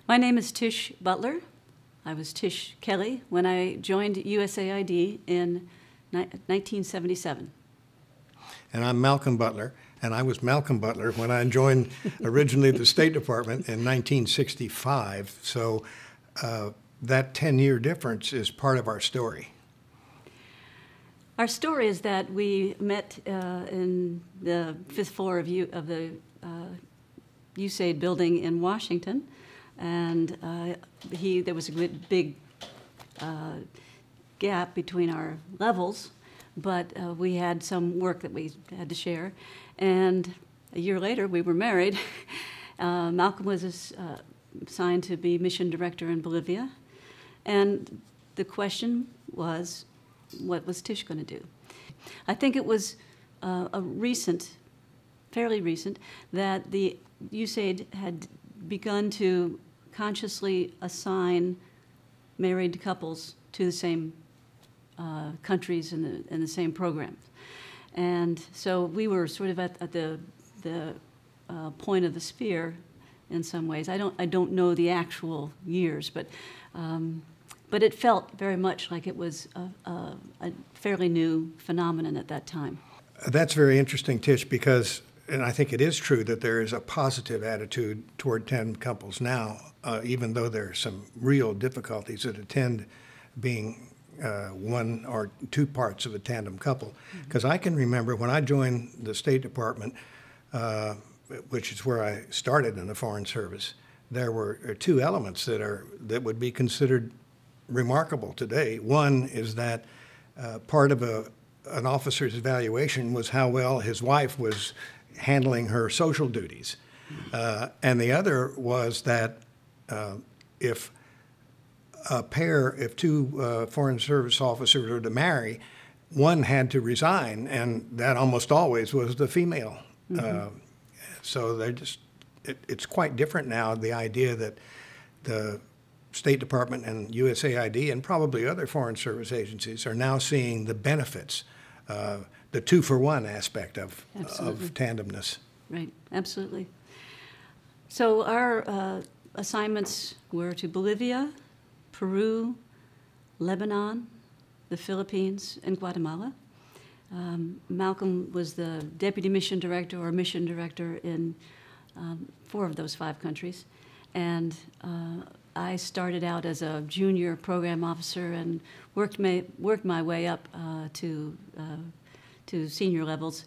My name is Tish Butler. I was Tish Kelly when I joined USAID in 1977. And I'm Malcolm Butler, and I was Malcolm Butler when I joined originally the State Department in 1965. So that 10-year difference is part of our story. Our story is that we met in the fifth floor of the USAID building in Washington, and there was a big gap between our levels, but we had some work that we had to share. And a year later, we were married. Malcolm was assigned to be mission director in Bolivia, and the question was, what was Tish going to do? I think it was fairly recent, that the USAID had begun to consciously assign married couples to the same countries and the same programs. And so we were sort of at the point of the spear in some ways. I don't know the actual years, but it felt very much like it was a fairly new phenomenon at that time. That's very interesting, Tish, because, and I think it is true that there is a positive attitude toward tandem couples now, even though there are some real difficulties that attend being one or two parts of a tandem couple. Because I can remember when I joined the State Department, which is where I started in the Foreign Service, there were two elements that would be considered remarkable today. One is that part of an officer's evaluation was how well his wife was handling her social duties. And the other was that if two Foreign Service officers were to marry, one had to resign, and that almost always was the female. So it's quite different now, the idea that the State Department and USAID and probably other Foreign Service agencies are now seeing the benefits, the two-for-one aspect of tandemness. Right, absolutely. So our assignments were to Bolivia, Peru, Lebanon, the Philippines, and Guatemala. Malcolm was the deputy mission director or mission director in 4 of those 5 countries. And I started out as a junior program officer and worked my way up to senior levels.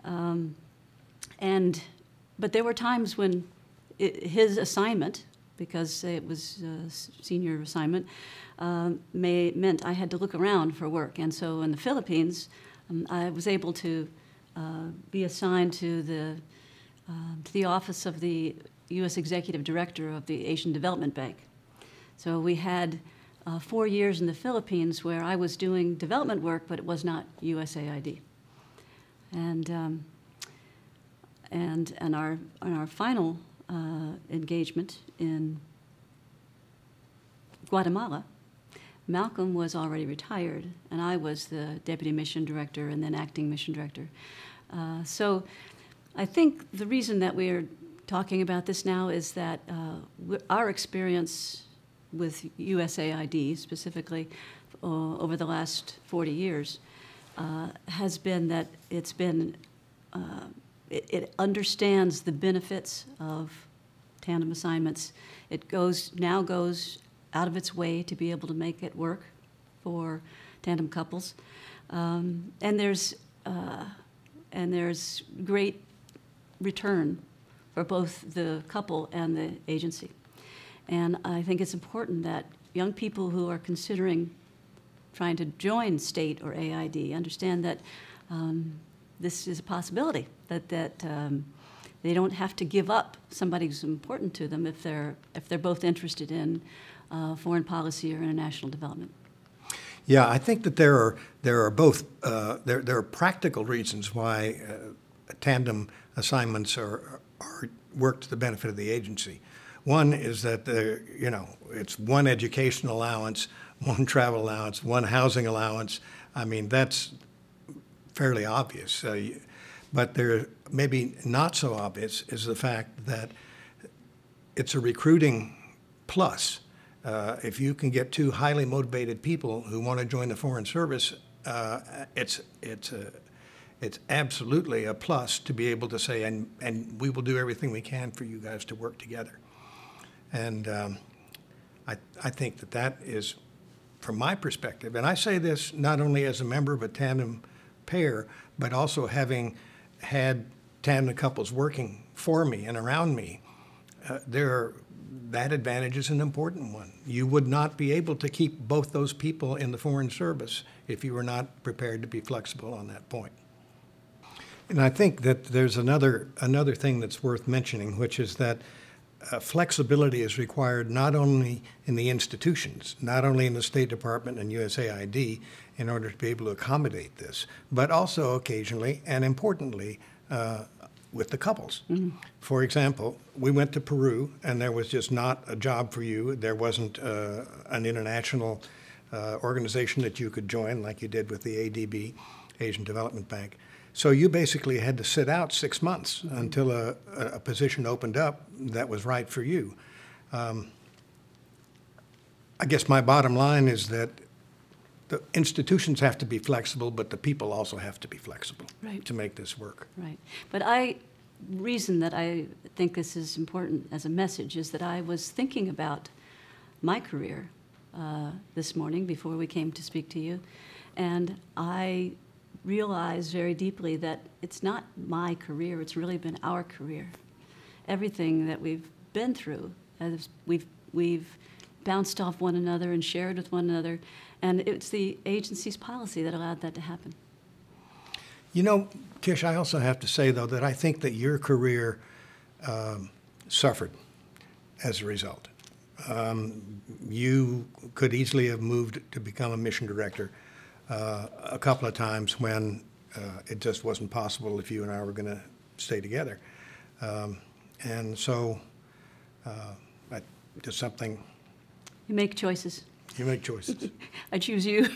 But there were times when his assignment, because it was a senior assignment, meant I had to look around for work. And so in the Philippines, I was able to be assigned to the office of the U.S. Executive Director of the Asian Development Bank. So we had 4 years in the Philippines where I was doing development work, but it was not USAID. And our final engagement in Guatemala, Malcolm was already retired, and I was the deputy mission director and then acting mission director. So I think the reason that we are talking about this now is that our experience with USAID specifically over the last 40 years has been that it understands the benefits of tandem assignments. It now goes out of its way to be able to make it work for tandem couples, and there's great return for both the couple and the agency. And I think it's important that young people who are considering trying to join state or AID understand that this is a possibility, that they don't have to give up somebody who's important to them if they're both interested in foreign policy or international development. Yeah, I think that there are both there are practical reasons why tandem assignments are work to the benefit of the agency. One is that it's one education allowance, one travel allowance, one housing allowance. I mean, that's fairly obvious. But there maybe not so obvious is the fact that it's a recruiting plus. If you can get two highly motivated people who want to join the Foreign Service, it's absolutely a plus to be able to say, and we will do everything we can for you guys to work together. And I think that is, from my perspective, and I say this not only as a member of a tandem pair, but also having had tandem couples working for me and around me, that advantage is an important one. You would not be able to keep both those people in the Foreign Service if you were not prepared to be flexible on that point. And I think that there's another thing that's worth mentioning, which is that flexibility is required not only in the institutions, not only in the State Department and USAID in order to be able to accommodate this, but also occasionally and importantly with the couples. Mm-hmm. For example, we went to Peru and there was just not a job for you. There wasn't an international organization that you could join like you did with the ADB, Asian Development Bank. So you basically had to sit out 6 months until a position opened up that was right for you. I guess my bottom line is that the institutions have to be flexible, but the people also have to be flexible to make this work. Right. But reason that I think this is important as a message is that I was thinking about my career this morning before we came to speak to you, and I realize very deeply that it's not my career, it's really been our career. Everything that we've been through, as we've bounced off one another and shared with one another, and it's the agency's policy that allowed that to happen. You know, Tish, I also have to say, though, that I think that your career suffered as a result. You could easily have moved to become a mission director a couple of times when it just wasn't possible if you and I were going to stay together. And so just something. You make choices. You make choices. I choose you.